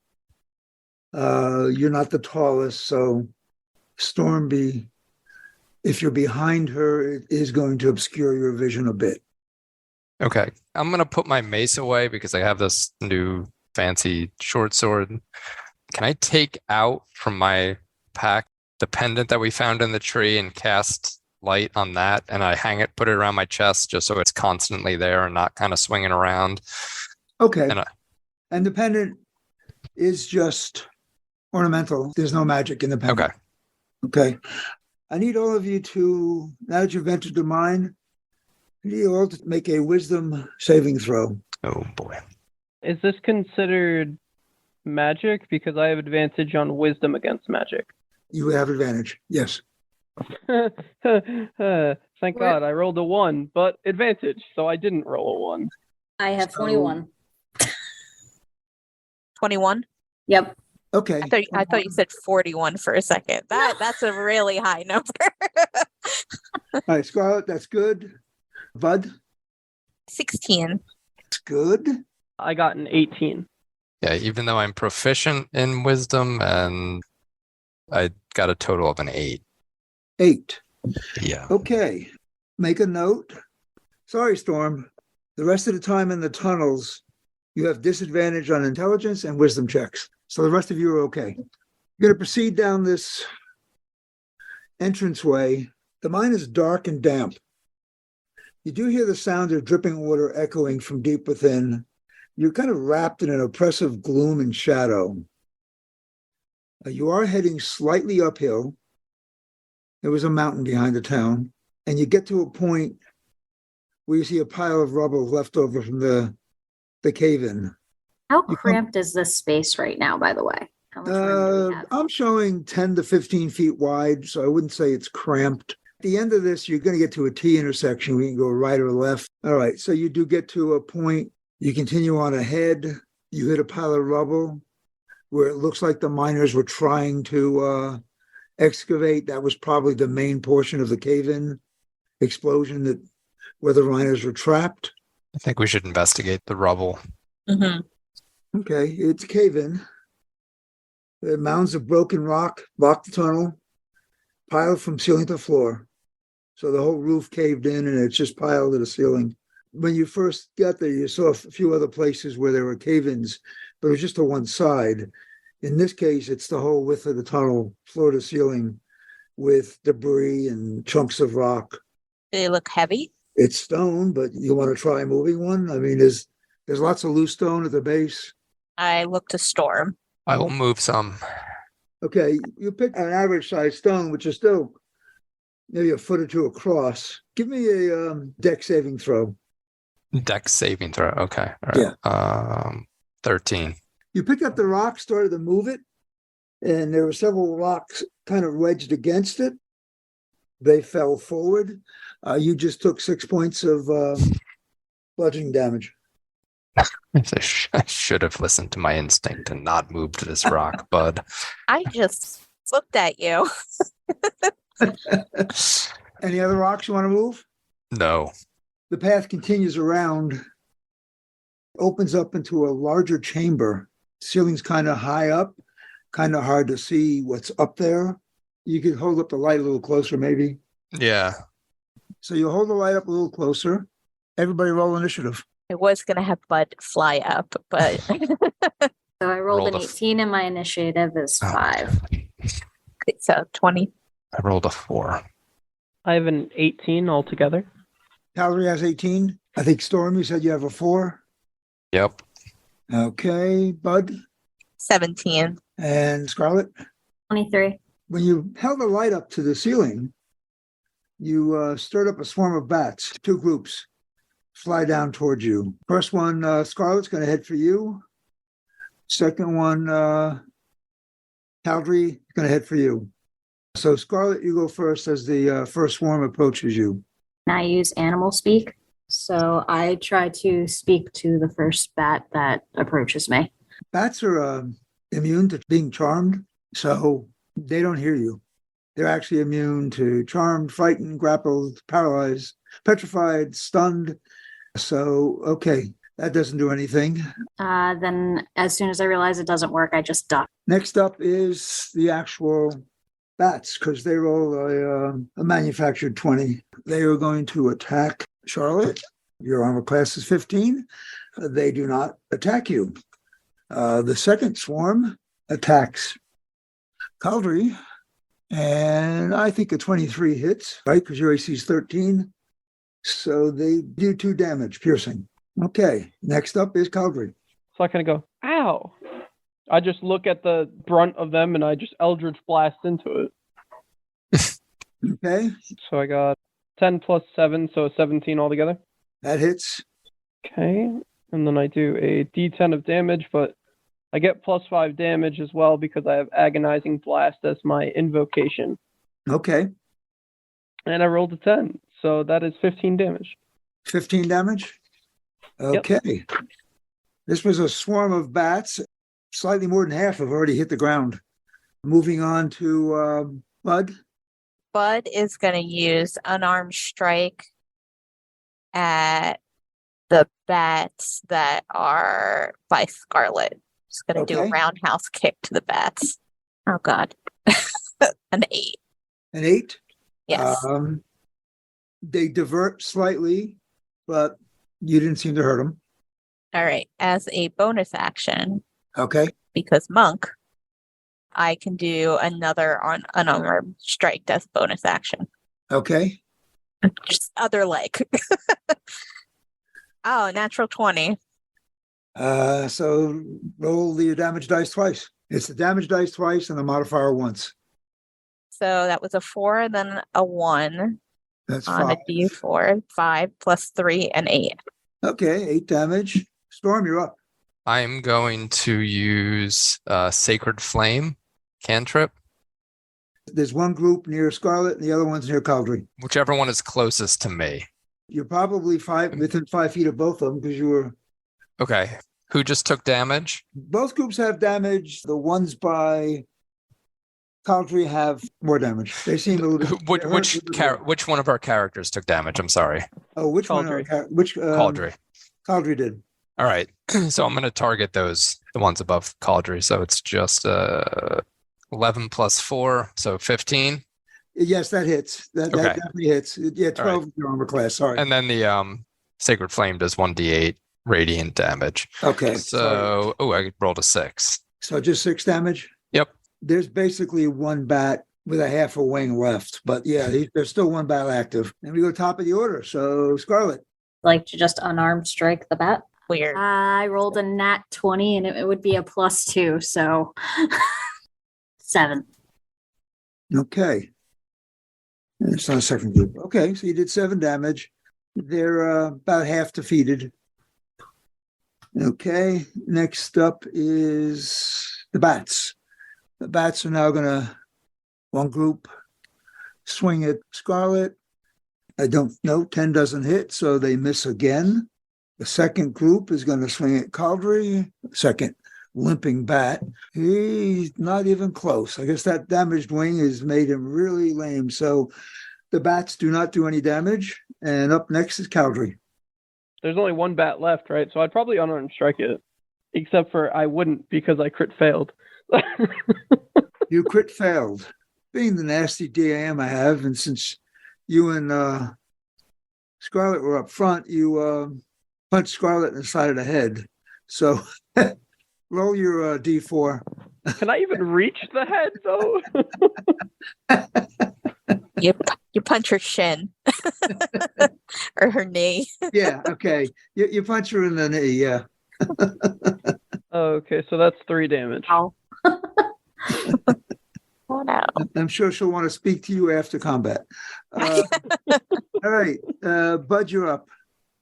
You're not the tallest, so Stormby, if you're behind her, it is going to obscure your vision a bit. Okay. I'm going to put my mace away because I have this new fancy short sword. Can I take out from my pack the pendant that we found in the tree and cast light on that? And I hang it, put it around my chest just so it's constantly there and not kind of swinging around. Okay. And the pendant is just ornamental. There's no magic in the pendant. Okay. Okay. I need all of you to, now that you've entered the mine, I need you all to make a wisdom saving throw. Oh, boy. Is this considered magic? Because I have advantage on wisdom against magic. You have advantage. Yes. Thank God, I rolled a 1, but advantage, so I didn't roll a 1. I have 21. 21? Yep. Okay. I thought you said 41 for a second. That's a really high number. All right, Scarlett, that's good. Bud? 16. That's good. I got an 18. Yeah, even though I'm proficient in wisdom, and I got a total of an 8. 8. Yeah. Okay. Make a note. Sorry, Storm. The rest of the time in the tunnels, you have disadvantage on intelligence and wisdom checks. So the rest of you are okay. You're going to proceed down this entranceway. The mine is dark and damp. You do hear the sound of dripping water echoing from deep within. You're kind of wrapped in an oppressive gloom and shadow. You are heading slightly uphill. There was a mountain behind the town, and you get to a point where you see a pile of rubble left over from the cave-in. How You come- cramped is this space right now, by the way? How much room do we have? I'm showing 10 to 15 feet wide, so I wouldn't say it's cramped. At the end of this, you're going to get to a T intersection where you can go right or left. All right, so you do get to a point. You continue on ahead. You hit a pile of rubble where it looks like the miners were trying to excavate. That was probably the main portion of the cave-in explosion where the miners were trapped. I think we should investigate the rubble. Mm-hmm. Okay, it's a cave-in. The mounds of broken rock block the tunnel, piled from ceiling to floor. So the whole roof caved in and it's just piled to the ceiling. When you first got there, you saw a few other places where there were cave-ins, but it was just to one side. In this case, it's the whole width of the tunnel, floor to ceiling, with debris and chunks of rock. Do they look heavy? It's stone, but you want to try moving one? I mean, there's lots of loose stone at the base. I look to Storm. I will move some. Okay, you pick an average size stone, which is still maybe a foot or two across. Give me a deck saving throw. Dex saving throw. Okay. All right. 13. You picked up the rock, started to move it, and there were several rocks kind of wedged against it. They fell forward. You just took 6 points of bludgeoning damage. I should have listened to my instinct and not moved this rock, bud. I just looked at you. Any other rocks you want to move? No. The path continues around, opens up into a larger chamber. Ceiling's kind of high up, kind of hard to see what's up there. You could hold up the light a little closer, maybe. Yeah. So you hold the light up a little closer. Everybody roll initiative. I was going to have Bud fly up, but So I rolled Rolled an a 18 and my initiative is Oh, 5. so 20. I rolled a 4. I have an 18 altogether. Calvary has 18. I think Storm, you said you have a 4. Yep. Okay, Bud 17. and Scarlet. 23. When you held the light up to the ceiling, you stirred up a swarm of bats. 2 groups fly down towards you. First one, Scarlet's going to head for you. Second one, Calvary, is going to head for you. So Scarlet, you go first as the first swarm approaches you. And I use animal speak. So I try to speak to the first bat that approaches me. Bats are immune to being charmed, so they don't hear you. They're actually immune to charmed, frightened, grappled, paralyzed, petrified, stunned. So, okay, that doesn't do anything. Then as soon as I realize it doesn't work, I just duck. Next up is the actual bats, because they roll a manufactured 20. They are going to attack Charlotte. Your armor class is 15. They do not attack you. The second swarm attacks Calvary, and I think a 23 hits, right? Because your AC is 13. So they do 2 damage, piercing. Okay, next up is Calvary. So I kind of go, ow. I just look at the brunt of them and I just Eldritch Blast into it. Okay, So I got 10 plus 7, so 17 altogether. that hits. Okay. And then I do a d10 of damage, but I get plus 5 damage as well because I have Agonizing Blast as my invocation. Okay, And I rolled a 10, so that is 15 damage. 15 damage. Okay. This was a swarm of bats. Slightly more than half have already hit the ground. Moving on to Bud. Bud is going to use unarmed strike at the bats that are by Scarlet. He's going to do a Okay. roundhouse kick to the bats. Oh, God. An 8. An 8. Yes. They divert slightly, but you didn't seem to hurt them. All right. As a bonus action, Okay. because monk, I can do another unarmed strike as bonus action. Okay. Just other leg. Oh, natural 20. So roll the damage dice twice. It's the damage dice twice and the modifier once. So that was a 4 and then a 1. That's on a 5. d4. 5 plus 3 and 8. Okay, 8 damage. Storm, you're up. I'm going to use Sacred Flame cantrip. There's one group near Scarlet and the other one's near Caldry. Whichever one is closest to me. You're probably within 5 feet of both of them because you were. Okay. Who just took damage? Both groups have damage. The ones by Caldry have more damage. They seem a little bit. Which one of our characters took damage? I'm sorry. Oh, which Caldry. one? Which Caldry. Caldry did. All right. So I'm going to target the ones above Caldry. So it's just 11 plus 4, so 15. Yes, that hits. That Okay. definitely hits. Yeah, 12 right. is your armor class. Sorry. And then the Sacred Flame does 1d8 radiant damage. Okay. So, I rolled a 6. So just 6 damage? Yep. There's basically one bat with a half a wing left. But yeah, there's still one bat active. And we go top of the order. So Scarlet. Like to just unarmed strike the bat. Weird. I rolled a nat 20 and it would be a +2, so 7. Okay. And it's not a second group. Okay, so you did 7 damage. They're about half defeated. Okay, next up is the bats. The bats are now going to, one group, swing at Scarlet. I don't know, 10 doesn't hit, so they miss again. The second group is going to swing at Caldry. Second limping bat. He's not even close. I guess that damaged wing has made him really lame. So the bats do not do any damage. And up next is Caldry. There's only one bat left, right? So I'd probably unarmed strike it. Except for I wouldn't because I crit failed. You crit failed. Being the nasty DAM I have, and since you and Scarlet were up front, you punched Scarlet in the side of the head. So roll your D4. Can I even reach the head, though? You punch her shin or her knee. Yeah, okay. You punch her in the knee, yeah. Okay, so that's 3 damage. Ow. Oh no. I'm sure she'll want to speak to you after combat. All right, Bud, you're up.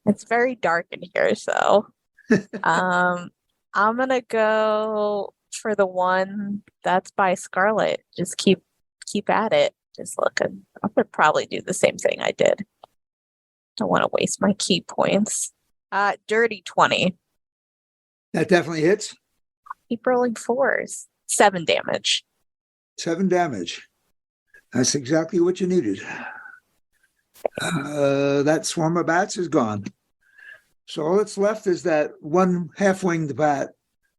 It's very dark in here, so I'm gonna go for the one that's by Scarlet. Just keep at it. Just looking. I'm gonna probably do the same thing I did. Don't want to waste my key points. Dirty 20. That definitely hits. Keep rolling 4s. 7 damage. 7 damage. That's exactly what you needed. That swarm of bats is gone. So all that's left is that one half-winged bat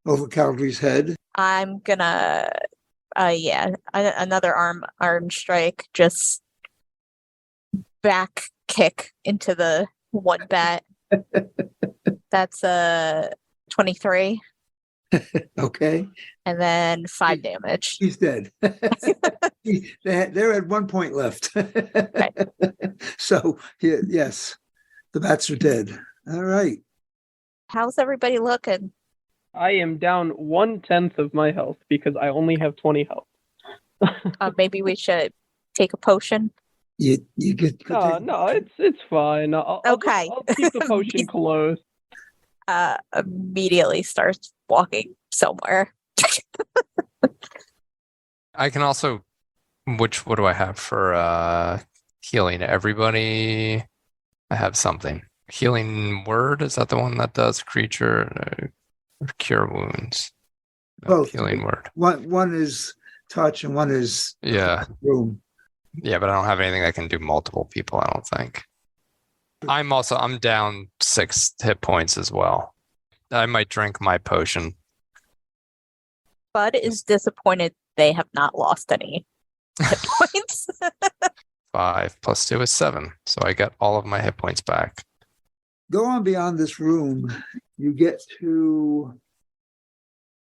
over Caldry's head. I'm gonna, another arm strike. Just back kick into the one bat. That's 23. Okay. And then 5 damage. He's dead. They're at 1 point left. So, yes, the bats are dead. All right. How's everybody looking? I am down 1/10 of my health because I only have 20 health. Maybe we should take a potion. You get. No, it's fine. Okay. I'll keep the potion close. Immediately starts walking somewhere. I can also, what do I have for healing? Everybody, I have something. Healing word, is that the one that does creature cure wounds? Both. Healing word. One is touch and one is room. Yeah, but I don't have anything that can do multiple people, I don't think. I'm down 6 hit points as well. I might drink my potion. Bud is disappointed they have not lost any hit points. 5 plus 2 is 7. So I get all of my hit points back. Go on beyond this room. You get to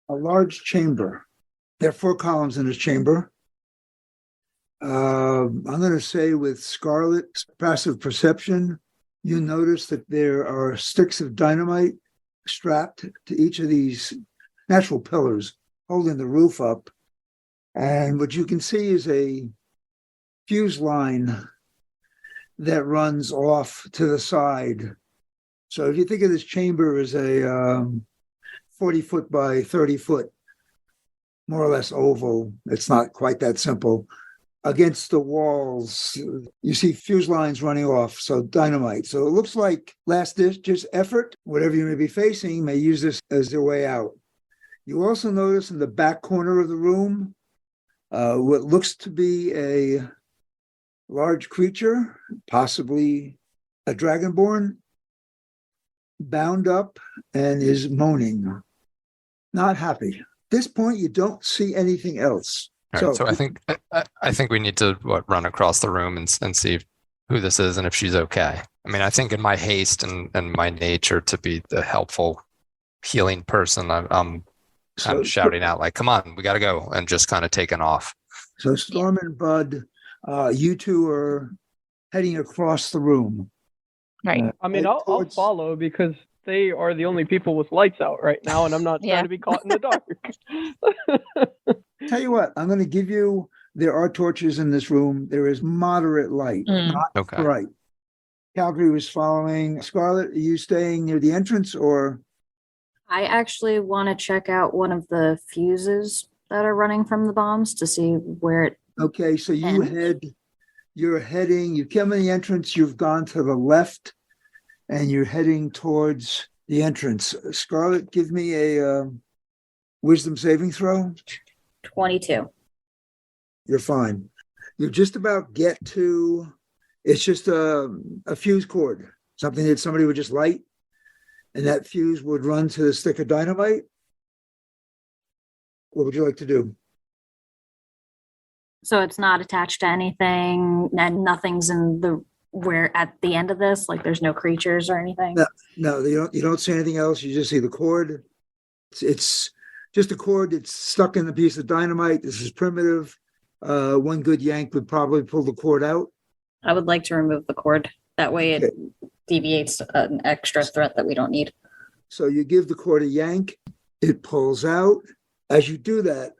a large chamber. There are 4 columns in this chamber. I'm going to say with Scarlet's passive perception, you notice that there are sticks of dynamite strapped to each of these natural pillars holding the roof up. And what you can see is a fuse line that runs off to the side. So if you think of this chamber as a 40-foot by 30-foot, more or less oval, it's not quite that simple. Against the walls, you see fuse lines running off, so dynamite. So it looks like last-ditch effort. Whatever you may be facing may use this as their way out. You also notice in the back corner of the room what looks to be a large creature, possibly a dragonborn, bound up and is moaning, not happy. At this point, you don't see anything else. All right, so I think we need to run across the room and see who this is and if she's okay. I mean, I think in my haste and my nature to be the helpful, healing person, I'm kind of shouting out like, "Come on, we got to go," and just kind of taking off. So Storm and Bud, you two are heading across the room. Right. I mean, I'll follow because they are the only people with lights out right now, and I'm not trying to be caught in the dark. Tell you what, I'm going to give you, there are torches in this room. There is moderate light, not bright. Calgary was following. Scarlett, are you staying near the entrance or? I actually want to check out one of the fuses that are running from the bombs to see where it Okay, so you you're heading, you come in the entrance, you've gone to the left, and you're heading towards the entrance. Scarlett, give me a wisdom saving throw. 22. You're fine. You just about get to, it's just a fuse cord, something that somebody would just light, and that fuse would run to the stick of dynamite. What would you like to do? So it's not attached to anything, and nothing's in the where at the end of this, like there's no creatures or anything. No, you don't see anything else. You just see the cord. It's just a cord that's stuck in a piece of dynamite. This is primitive. One good yank would probably pull the cord out. I would like to remove the cord. That way it deviates an extra threat that we don't need. So you give the cord a yank. It pulls out. As you do that,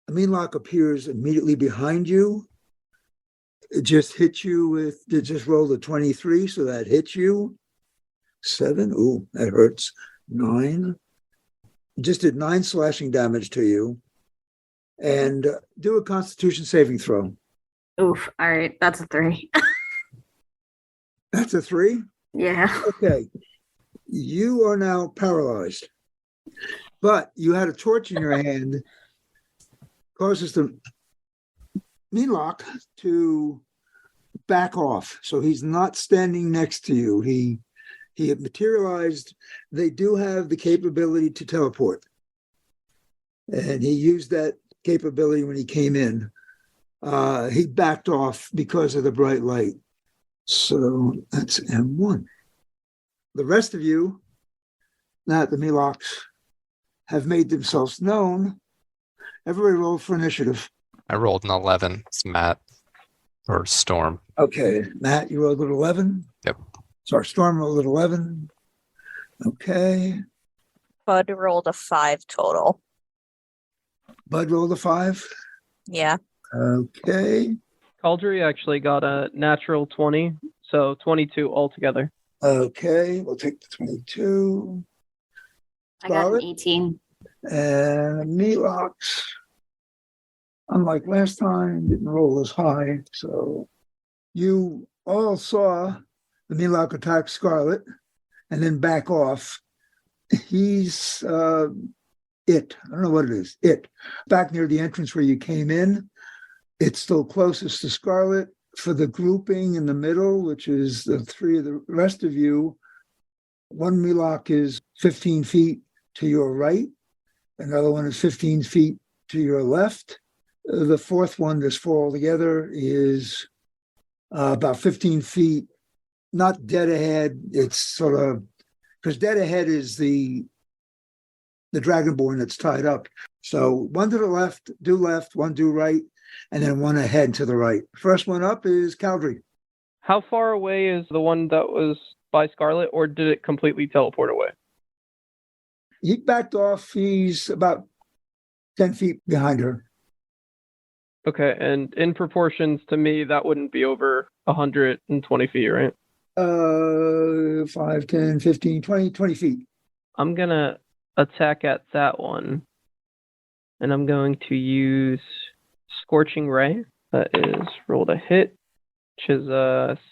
a meanlock appears immediately behind you. It just hits you with, it just rolled a 23, so that hits you. 7, ooh, that hurts. 9. Just did 9 slashing damage to you. And do a Constitution saving throw. Oof, all right, that's a 3. That's a 3? Yeah. Okay. You are now paralyzed. But you had a torch in your hand, causes the Meatlock to back off. So he's not standing next to you. He had materialized. They do have the capability to teleport. And he used that capability when he came in. He backed off because of the bright light. So that's M1. The rest of you, not the Meatloks, have made themselves known. Everybody roll for initiative. I rolled an 11. It's Matt or Storm. Okay, Matt, you rolled an 11? Yep. Sorry, Storm rolled an 11. Okay. Bud rolled a 5 total. Bud rolled a 5? Yeah. Okay. Caldry actually got a natural 20, so 22 altogether. Okay, we'll take the 22. I got an 18. And Meatlox, unlike last time, didn't roll as high. So you all saw the Meatlock attack Scarlet and then back off. He's it. I don't know what it is. It. Back near the entrance where you came in. It's still closest to Scarlet. For the grouping in the middle, which is the 3 of the rest of you, one Meatlock is 15 feet to your right. Another one is 15 feet to your left. The fourth one, there's 4 altogether, is about 15 feet, not dead ahead. It's sort of, because dead ahead is the Dragonborn that's tied up. So one to the left, one due right, and then one ahead to the right. First one up is Caldry. How far away is the one that was by Scarlet, or did it completely teleport away? He backed off. He's about 10 feet behind her. Okay, and in proportions to me, that wouldn't be over 120 feet, right? 5, 10, 15, 20, 20 feet. I'm gonna attack at that one, and I'm going to use Scorching Ray. That is rolled a hit, which is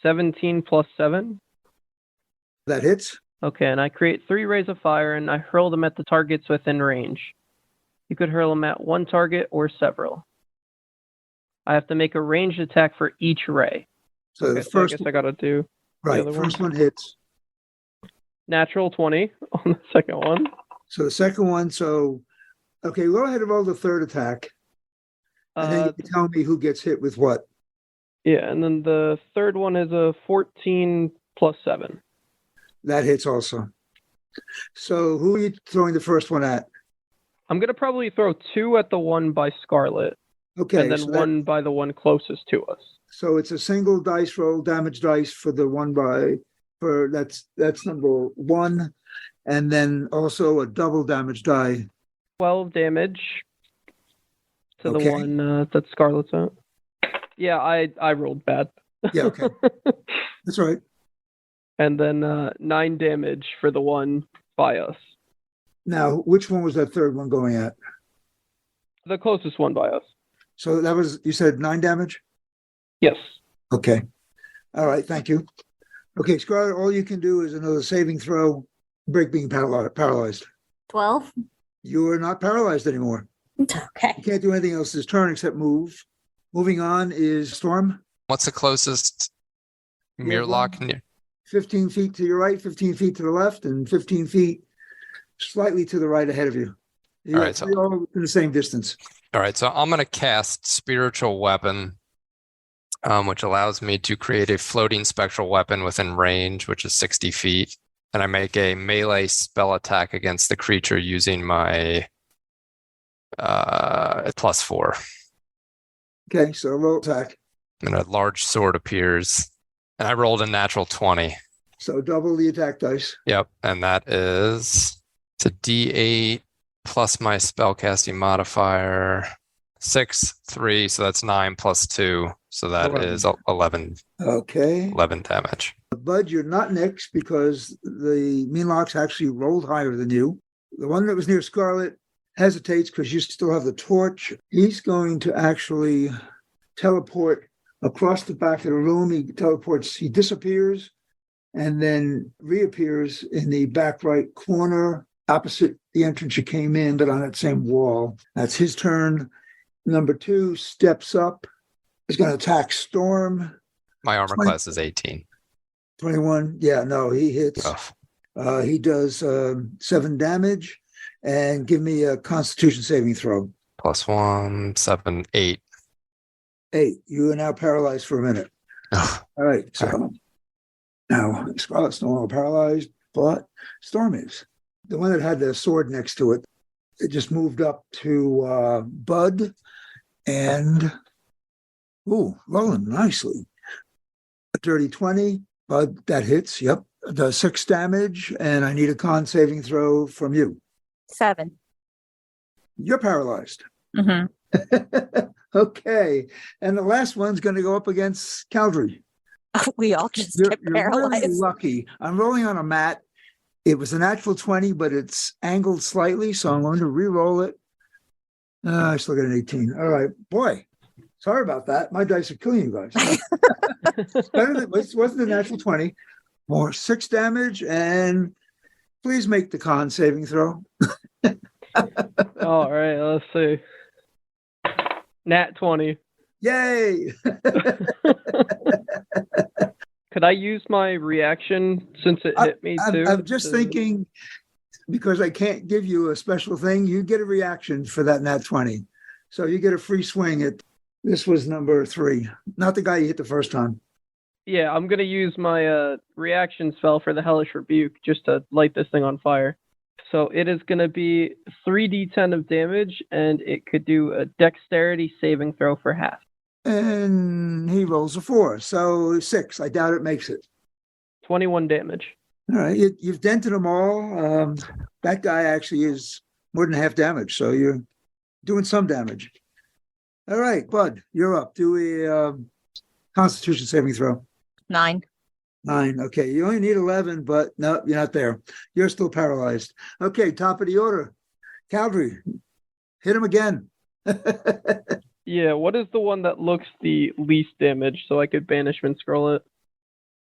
17 plus 7. That hits. Okay, and I create 3 rays of fire, and I hurl them at the targets within range. You could hurl them at one target or several. I have to make a ranged attack for each ray. So Okay, the so first I guess I gotta do right, other first one hits. natural 20 on the second one. So the second one, okay, go ahead and roll the third attack. And then you can tell me who gets hit with what. Yeah, and then the third one is a 14 plus 7. That hits also. So who are you throwing the first one at? I'm going to probably throw 2 at the one by Scarlet, Okay. and then one by the one closest to us. So it's a single dice roll, damage dice for the one that's number 1. And then also a double damage die. 12 damage to Okay. the one that Scarlet's at. Yeah, I rolled bad. Yeah, okay. That's all right. And then 9 damage for the one by us. Now, which one was that third one going at? The closest one by us. So that was, you said 9 damage? Yes. Okay. All right, thank you. Okay, Scarlet, all you can do is another saving throw, break being paralyzed. 12. You are not paralyzed anymore. Okay. You can't do anything else this turn except move. Moving on is Storm. What's the closest mirror lock? 15 feet to your right, 15 feet to the left, and 15 feet slightly to the right ahead of you. All right, You're all in the same distance. All right, so I'm going to cast Spiritual Weapon, which allows me to create a floating spectral weapon within range, which is 60 feet. And I make a melee spell attack against the creature using my +4. Okay, so roll attack. And a large sword appears. And I rolled a natural 20. So double the attack dice. Yep, and that is, it's a D8 plus my spellcasting modifier. 6, 3, so that's 9 plus 2. So that 11. is 11. Okay. 11 damage. Bud, you're not next because the Meanlocks actually rolled higher than you. The one that was near Scarlet hesitates because you still have the torch. He's going to actually teleport across the back of the room. He disappears and then reappears in the back right corner opposite the entrance you came in, but on that same wall. That's his turn. Number 2 steps up. He's going to attack Storm. My armor class is 18. 21. Yeah, no, he hits. Oh. He does 7 damage. And give me a Constitution saving throw. +1, 7, 8. 8. You are now paralyzed for a minute. Ugh. All right. So now Scarlet's no longer paralyzed, but Storm is. The one that had the sword next to it, it just moved up to Bud and rolling nicely. A dirty 20. Bud, that hits. Yep. Does 6 damage, and I need a con saving throw from you. 7. You're paralyzed. Mm-hmm. Okay. And the last one's going to go up against Caldry. We all just You're get really paralyzed. lucky. I'm rolling on a mat. It was a natural 20, but it's angled slightly, so I'm going to re-roll it. I still get an 18. All right. Boy, sorry about that. My dice are killing you guys. It wasn't a natural 20. More 6 damage, and please make the con saving throw. All right, let's see. Nat 20. Yay! Could I use my reaction since it hit me too? I'm just thinking, because I can't give you a special thing, you get a reaction for that nat 20. So you get a free swing at, this was number 3, not the guy you hit the first time. Yeah, I'm going to use my reaction spell for the Hellish Rebuke just to light this thing on fire. So it is going to be 3d10 of damage, and it could do a dexterity saving throw for half. And he rolls a 4, so 6. I doubt it makes it. 21 damage. All right, you've dented them all. That guy actually is more than half damage, so you're doing some damage. All right, Bud, you're up. Do a Constitution saving throw. 9. 9. Okay, you only need 11, but no, you're not there. You're still paralyzed. Okay, top of the order. Calvary, hit him again. Yeah, what is the one that looks the least damage so I could banishment scroll it?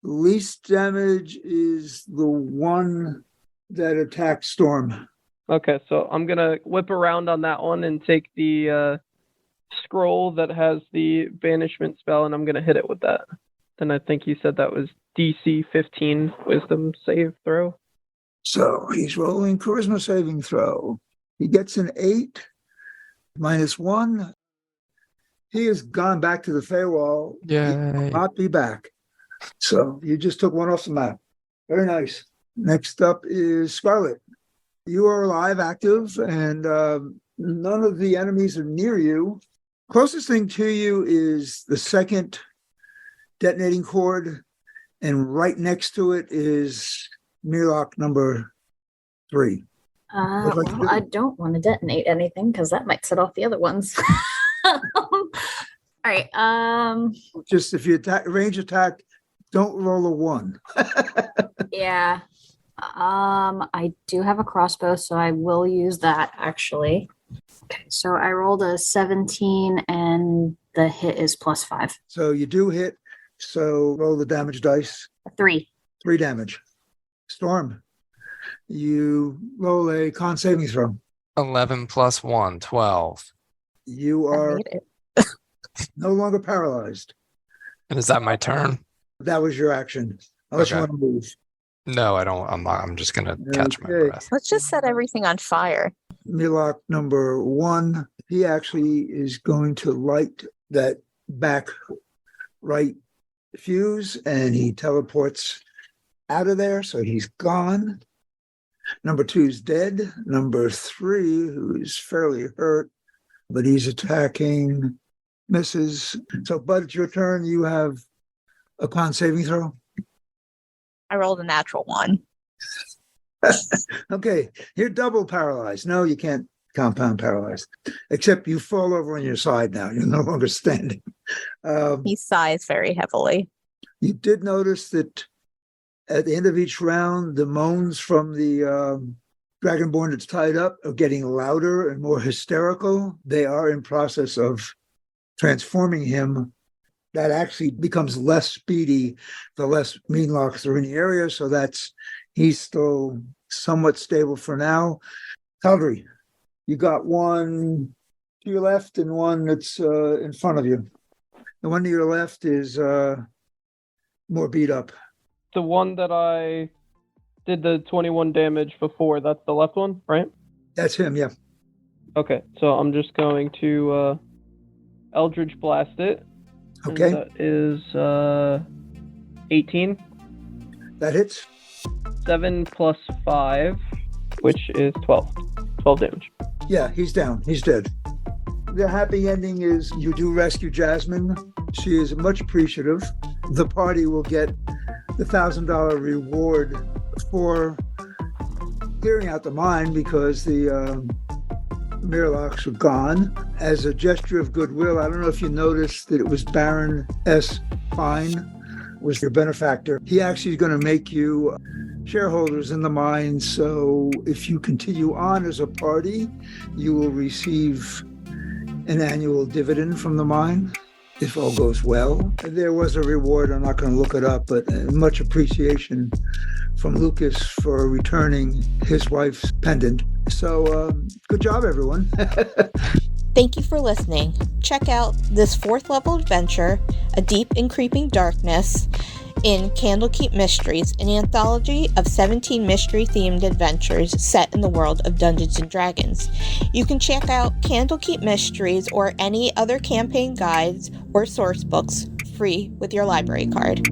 Least damage is the one that attacked Storm. Okay, so I'm gonna whip around on that one and take the scroll that has the banishment spell, and I'm gonna hit it with that. And I think you said that was DC 15 Wisdom save throw. So he's rolling charisma saving throw. He gets an 8, -1. He has gone back to the Feywild. Yay. He will not be back. So you just took one off the map. Very nice. Next up is Scarlet. You are alive, active, and none of the enemies are near you. Closest thing to you is the second detonating cord, and right next to it is Mirlock number 3. Well, I don't want to detonate anything because that might set off the other ones. All right. Just if you attack, range attack, don't roll a 1. Yeah. I do have a crossbow, so I will use that actually. Okay, so I rolled a 17 and the hit is +5. So you do hit. So roll the damage dice. 3. 3 damage. Storm, you roll a con saving throw. 11 + 1, 12. You I are made it. no longer paralyzed. And is that my turn? That was your action. Unless you Okay. want to move. No, I don't. I'm just gonna catch my Okay. breath. Let's just set everything on fire. Milok number 1, he actually is going to light that back right fuse, and he teleports out of there, so he's gone. Number 2 is dead. Number 3, who is fairly hurt, but he's attacking, misses. So, Bud, it's your turn. You have a con saving throw. I rolled a natural 1. Okay, you're double paralyzed. No, you can't compound paralyzed, except you fall over on your side now. You're no longer standing. He sighs very heavily. You did notice that at the end of each round, the moans from the Dragonborn that's tied up are getting louder and more hysterical. They are in process of transforming him. That actually becomes less speedy the less Meanlocks are in the area. So he's still somewhat stable for now. Calgary, you got one to your left and one that's in front of you. The one to your left is more beat up. The one that I did the 21 damage before, that's the left one, right? That's him, yeah. Okay, so I'm just going to Eldritch Blast it. Okay. And that is 18. That hits. 7 + 5, which is 12. 12 damage. Yeah, he's down. He's dead. The happy ending is you do rescue Jasmine. She is much appreciative. The party will get the $1,000 reward for clearing out the mine because the Mirlocks are gone. As a gesture of goodwill, I don't know if you noticed that it was Baron S. Fine was your benefactor. He actually is going to make you shareholders in the mine. So if you continue on as a party, you will receive an annual dividend from the mine, if all goes well. There was a reward, I'm not going to look it up, but much appreciation from Lucas for returning his wife's pendant. So good job, everyone. Thank you for listening. Check out this 4th level adventure, A Deep and Creeping Darkness, in Candlekeep Mysteries, an anthology of 17 mystery-themed adventures set in the world of Dungeons & Dragons. You can check out Candlekeep Mysteries or any other campaign guides or source books free with your library card.